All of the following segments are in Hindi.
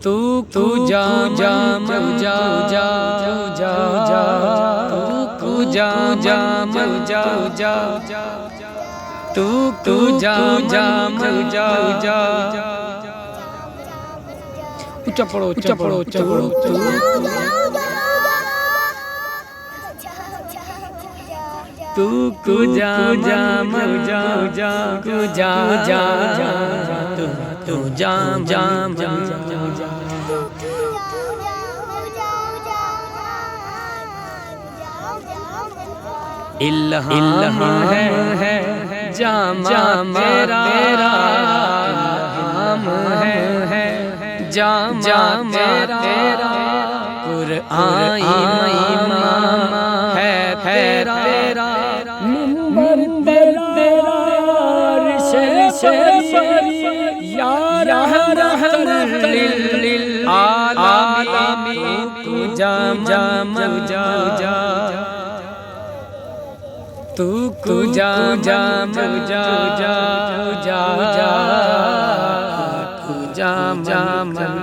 तू तू जा जा मर जा जा जा जा तू जा जा मर जा जा तू तू जा जा मर जा जा ऊंचा पड़ो ऊंचा पड़ो ऊंचा पड़ो तू तू जा जा मर जा जा तू जा जा तू जा जा जा इल्हाम है जामा मेरा इल्हाम है जामा मेरा कुरआन इमाम है तेरा मिंबर तेरा रिशे या रहमत लिल आलमीन तू जा जा मर जा जा तू तू जा जा मर जा जा जा जा तू जा जा मर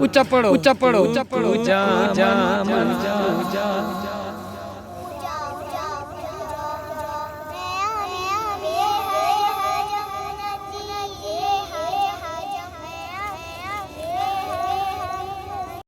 ऊंचा पड़ो ऊंचा पड़ो ऊंचा पड़ो जा जा मर जा जा